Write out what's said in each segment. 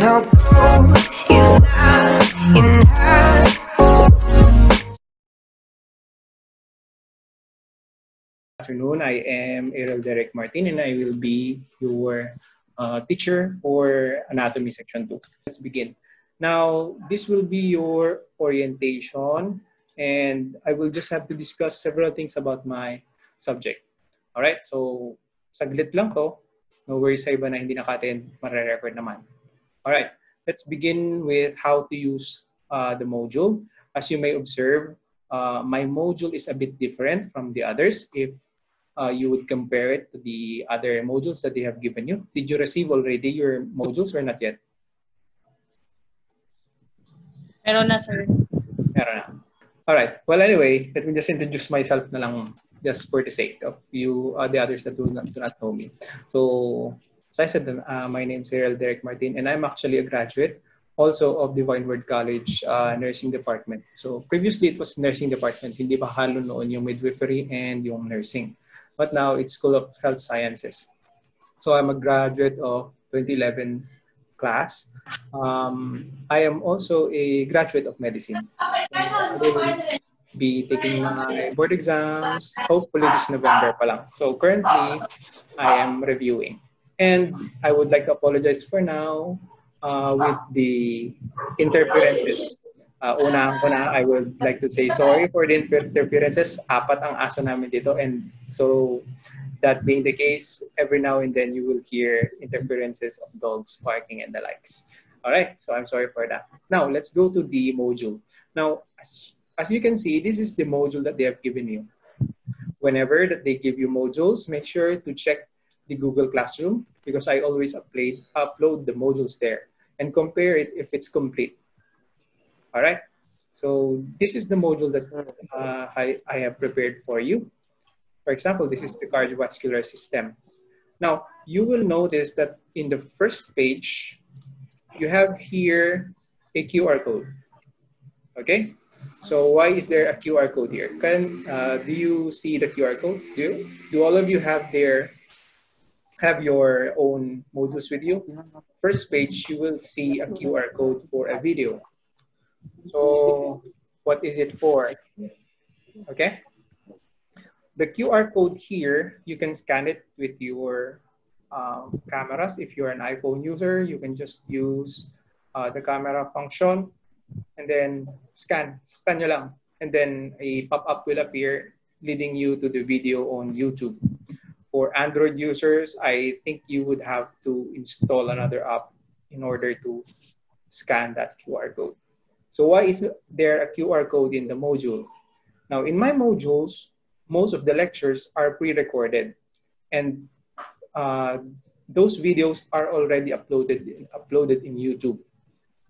your goal is not enough. Afternoon, I am Errol Derek Martin and I will be your teacher for Anatomy Section 2. Let's begin. Now, this will be your orientation and I will just have to discuss several things about my subject. Alright, so saglit lang to. No worries sa iba na hindi naka-attend, mare-record naman. Alright, let's begin with how to use the module. As you may observe, my module is a bit different from the others. If you would compare it to the other modules that they have given you. Did you receive already your modules or not yet? Meron na, sir. Meron na. All right. Well, anyway, let me just introduce myself na lang just for the sake of you, the others that do not know me. So, as I said, my name is Errol Derek Martin, and I'm actually a graduate also of the Windward College Nursing Department. So, previously it was Nursing Department. Hindi pa halo noon yung midwifery and yung nursing. But now it's School of Health Sciences. So I'm a graduate of 2011 class. I am also a graduate of medicine. I will be taking my board exams, hopefully this November pa lang. So currently, I am reviewing. And I would like to apologize for now with the interferences. Unahan ko na, I would like to say sorry for the interferences. 4 ang aso namin dito, and so that being the case, every now and then you will hear interferences of dogs barking and the likes. All right, so I'm sorry for that. Now, let's go to the module. Now, as you can see, this is the module that they have given you. Whenever that they give you modules, make sure to check the Google Classroom because I always upload the modules there and compare it if it's complete. All right, so this is the module that I have prepared for you. For example, this is the cardiovascular system. Now, you will notice that in the first page, you have here a QR code. Okay, so why is there a QR code here? Do you see the QR code? Do all of you have your own modules with you? First page, you will see a QR code for a video. So what is it for? Okay. The QR code here, you can scan it with your cameras. If you're an iPhone user, you can just use the camera function and then scan nyo lang. And then a pop-up will appear leading you to the video on YouTube. For Android users, I think you would have to install another app in order to scan that QR code. So why is there a QR code in the module? Now, in my modules, most of the lectures are pre-recorded, and those videos are already uploaded in YouTube.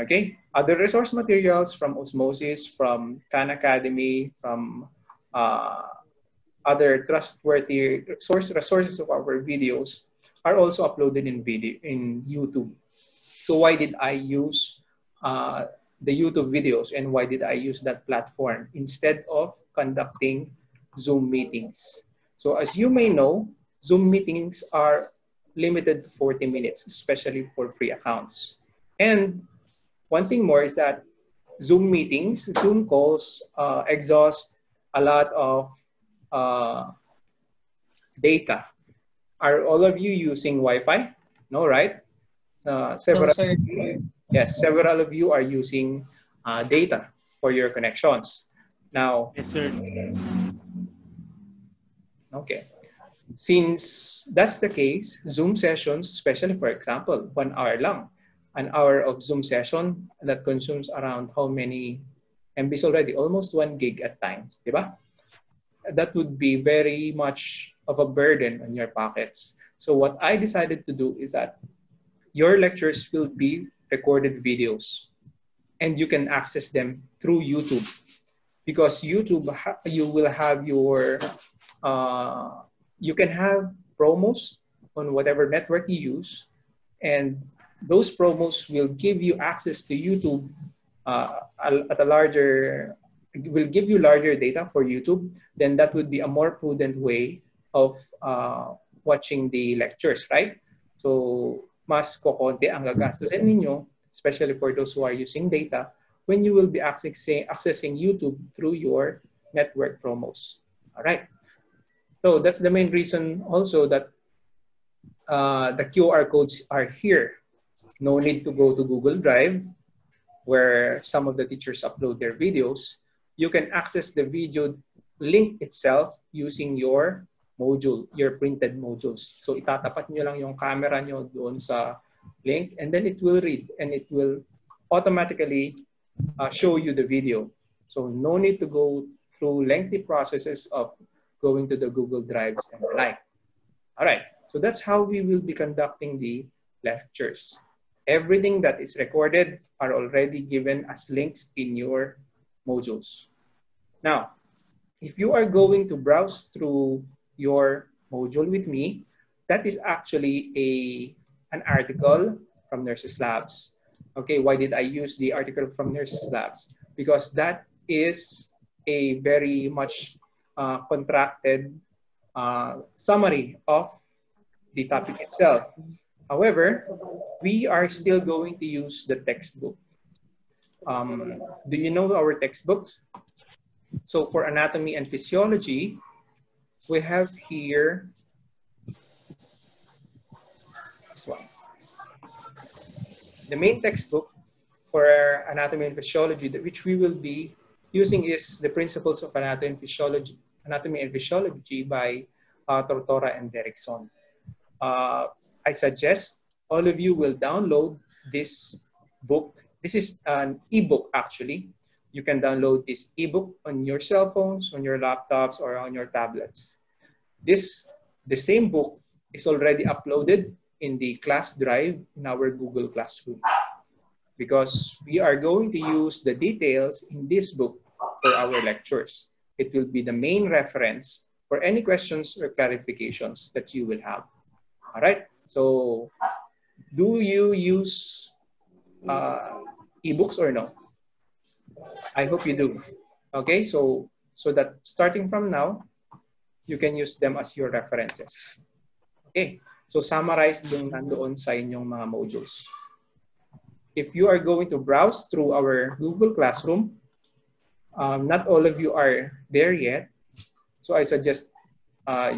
Okay. Other resource materials from Osmosis, from Khan Academy, from other trustworthy resources of our videos are also uploaded in YouTube. So why did I use the YouTube videos, and why did I use that platform instead of conducting Zoom meetings? So as you may know, Zoom meetings are limited to 40 minutes, especially for free accounts. And one thing more is that Zoom meetings, Zoom calls exhaust a lot of data. Are all of you using Wi-Fi? No, right? Several. No, sir. Yes, several of you are using data for your connections. Now, yes, sir. Okay. Since that's the case, Zoom sessions, especially for example, 1 hour lang, an hour of Zoom session that consumes around how many MBs already? Almost 1 gig at times, diba? That would be very much of a burden on your pockets. So what I decided to do is that your lectures will be recorded videos and you can access them through YouTube, because YouTube, you will have your you can have promos on whatever network you use, and those promos will give you access to YouTube at a larger, will give you larger data for YouTube. Then that would be a more prudent way of watching the lectures, right? So mas kokonti ang gagastusin ninyo especially for those who are using data, when you will be accessing YouTube through your network promos. All right. So that's the main reason also that the QR codes are here. No need to go to Google Drive, where some of the teachers upload their videos. You can access the video link itself using your module, your printed modules. So itatapat nyo lang yung camera nyo doon sa link, and then it will read and it will automatically show you the video. So no need to go through lengthy processes of going to the Google Drives and the like. All right, so that's how we will be conducting the lectures. Everything that is recorded are already given as links in your modules. Now, if you are going to browse through your module with me, that is actually an article from Nurses Labs. Okay, why did I use the article from Nurses Labs? Because that is a very much contracted summary of the topic itself. However, we are still going to use the textbook. Do you know our textbooks? So for Anatomy and Physiology, we have here this one. The main textbook for Anatomy and Physiology, which we will be using, is the Principles of Anatomy and Physiology by Tortora and Derrickson. I suggest all of you will download this book. This is an ebook actually. You can download this ebook on your cell phones, on your laptops, or on your tablets. The same book is already uploaded in the class drive in our Google Classroom, because we are going to use the details in this book for our lectures. It will be the main reference for any questions or clarifications that you will have. All right. So, do you use ebooks or no? I hope you do. Okay. So that starting from now, you can use them as your references. Okay. So summarize yung nandoon sa inyong mga modules. If you are going to browse through our Google Classroom, not all of you are there yet. So I suggest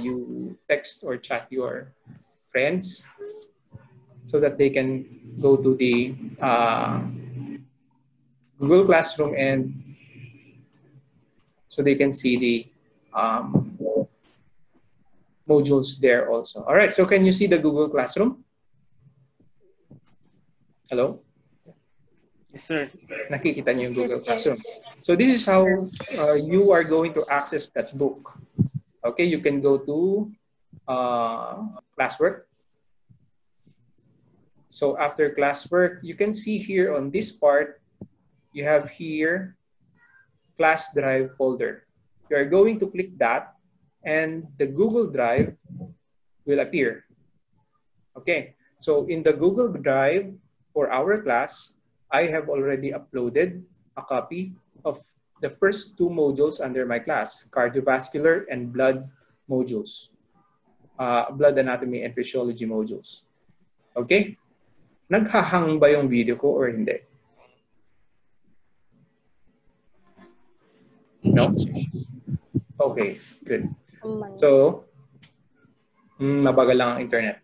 you text or chat your friends so that they can go to the Google Classroom and so they can see the modules there also. All right, so can you see the Google Classroom? Hello? Yes, sir. Nakikita niyo yung Google Classroom. So this is how you are going to access that book. Okay, you can go to classwork. So after classwork, you can see here on this part, you have here class drive folder. You are going to click that and the Google Drive will appear. Okay, so in the Google Drive for our class, I have already uploaded a copy of the first two modules under my class, cardiovascular and blood modules, blood anatomy and physiology modules. Okay? Naghahang ba yung video ko or hindi? No? Okay, good. So, mabagal lang ang internet.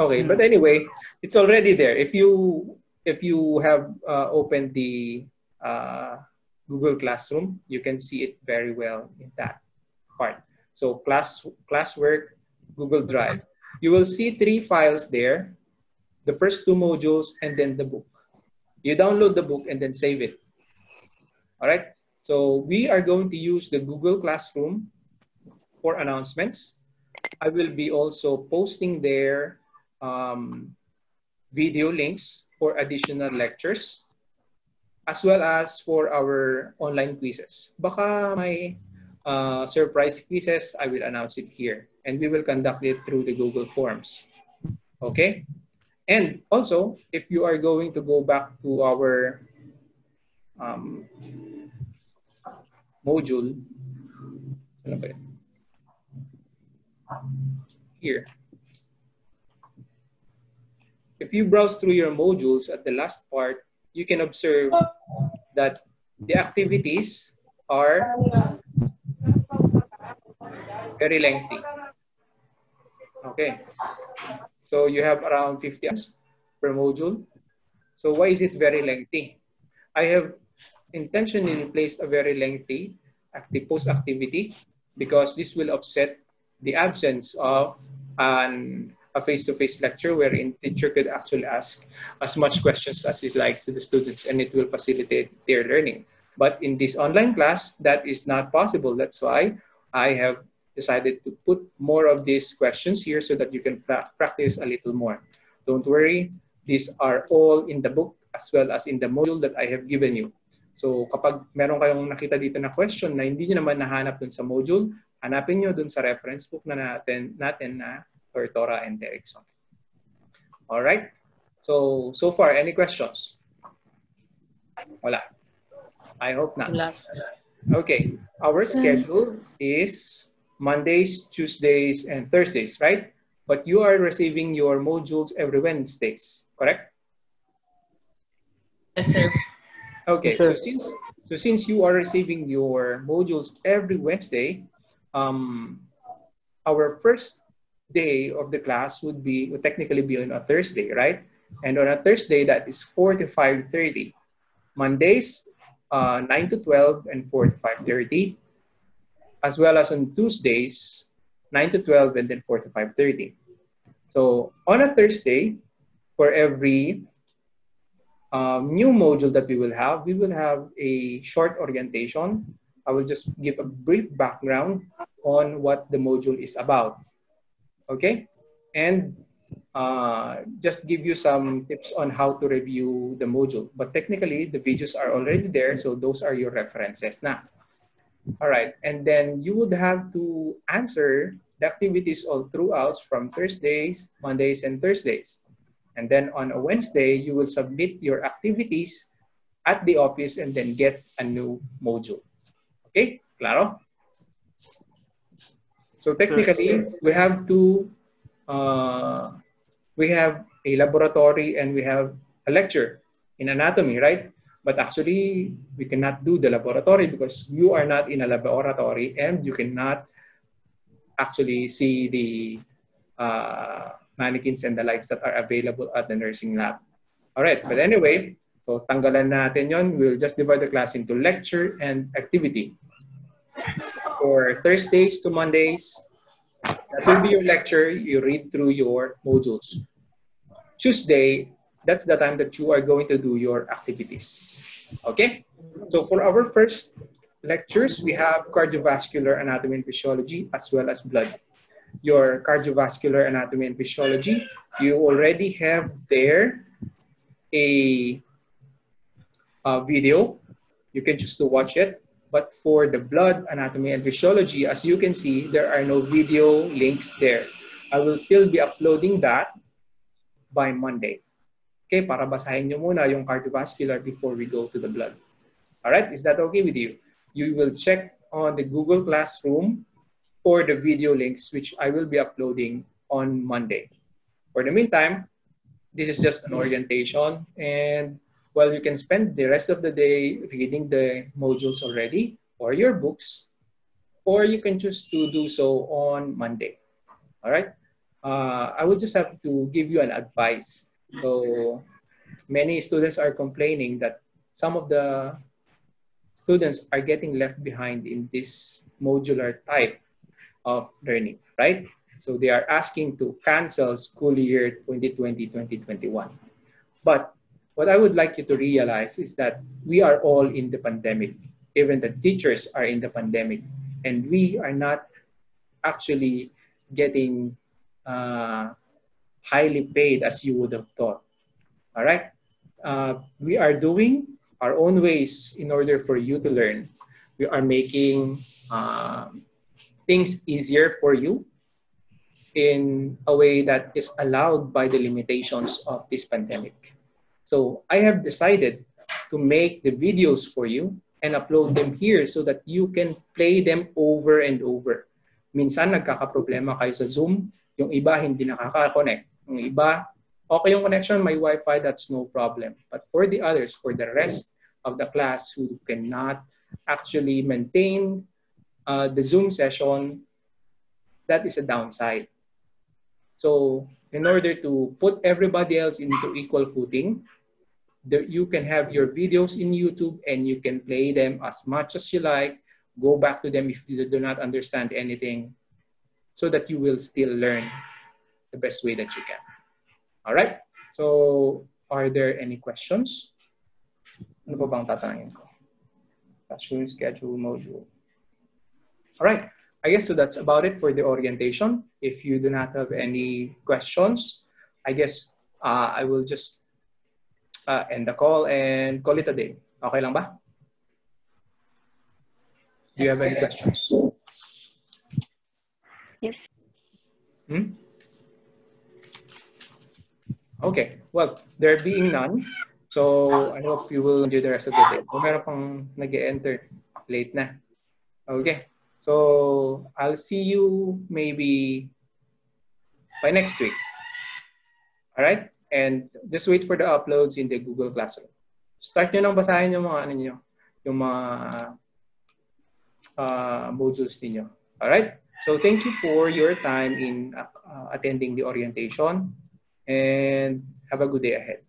Okay, but anyway, it's already there. If you have opened the Google Classroom, you can see it very well in that part. So classwork, Google Drive. You will see 3 files there, the first 2 modules, and then the book. You download the book and then save it. All right. So we are going to use the Google Classroom for announcements. I will be also posting there video links for additional lectures, as well as for our online quizzes. Baka may surprise quizzes, I will announce it here. And we will conduct it through the Google Forms. Okay? And also, if you are going to go back to our module, here. if you browse through your modules at the last part, you can observe that the activities are very lengthy. Okay, so you have around 50 items per module. So why is it very lengthy? I have intentionally placed a very lengthy post activity because this will offset the absence of a face-to-face lecture wherein teacher could actually ask as much questions as he likes to the students, and it will facilitate their learning. But in this online class, that is not possible. That's why I have decided to put more of these questions here so that you can practice a little more. Don't worry, these are all in the book as well as in the module that I have given you. So kapag meron kayong nakita dito na question na hindi nyo naman nahanap dun sa module, hanapin nyo dun sa reference book na natin na Tortora and Derrickson. All right. So far, any questions? Wala. I hope not. Last. Okay. Our schedule is Mondays, Tuesdays, and Thursdays, right? But you are receiving your modules every Wednesdays, correct? Yes, sir. Okay. Yes, sir. So since you are receiving your modules every Wednesday, our first day of the class would technically be on a Thursday, right? And on a Thursday, that is 4 to 5:30. Mondays, 9 to 12 and 4 to 5:30. As well as on Tuesdays, 9 to 12 and then 4 to 5:30. So on a Thursday, for every new module that we will have a short orientation. I will just give a brief background on what the module is about. Okay? And just give you some tips on how to review the module. But technically, the videos are already there, so those are your references now. All right, and then you would have to answer the activities all throughout from Thursdays, Mondays, and Thursdays. And then on a Wednesday, you will submit your activities at the office and then get a new module. Okay, claro? So technically, we have a laboratory and we have a lecture in anatomy, right? But actually, we cannot do the laboratory because you are not in a laboratory and you cannot actually see the mannequins and the likes that are available at the nursing lab. All right, but anyway, so tanggalan natin yon. We'll just divide the class into lecture and activity. For Thursdays to Mondays, that will be your lecture. You read through your modules. Tuesday, that's the time that you are going to do your activities. Okay? So for our first lectures, we have cardiovascular anatomy and physiology as well as blood. Your cardiovascular anatomy and physiology, you already have there a video. You can choose to watch it. But for the blood anatomy and physiology, as you can see, there are no video links there. I will still be uploading that by Monday. Okay, para basahin nyo muna yung cardiovascular before we go to the blood. All right, is that okay with you? You will check on the Google Classroom for the video links, which I will be uploading on Monday. For the meantime, this is just an orientation, and well, you can spend the rest of the day reading the modules already or your books, or you can choose to do so on Monday. All right. I would just have to give you an advice. So many students are complaining that some of the students are getting left behind in this modular type of learning, right? So they are asking to cancel school year 2020-2021. But what I would like you to realize is that we are all in the pandemic. Even the teachers are in the pandemic, and we are not actually getting highly paid as you would have thought. All right? We are doing our own ways in order for you to learn. We are making things easier for you in a way that is allowed by the limitations of this pandemic. So I have decided to make the videos for you and upload them here so that you can play them over and over. Minsan nagkakaproblema kayo sa Zoom, yung iba hindi nakaka-connect, yung iba okay yung connection, may Wi-Fi, that's no problem. But for the others, for the rest of the class who cannot actually maintain the Zoom session, that is a downside. So in order to put everybody else into equal footing, you can have your videos in YouTube and you can play them as much as you like. Go back to them if you do not understand anything so that you will still learn the best way that you can. All right? So are there any questions? Ano pa bang tatanungin ko? Classroom schedule module. All right. I guess so that's about it for the orientation. If you do not have any questions, I guess I will just end the call and call it a day. Okay lang ba? Do you have any questions? Yes. Okay. Well, there being none, so I hope you will enjoy the rest of the day. Kung meron pang nag-enter, late na. Okay. So I'll see you maybe by next week. All right? And just wait for the uploads in the Google Classroom. Start nyo nang basahin yung mga ano nyo, yung mga modules niyo. All right? So thank you for your time in attending the orientation and have a good day ahead.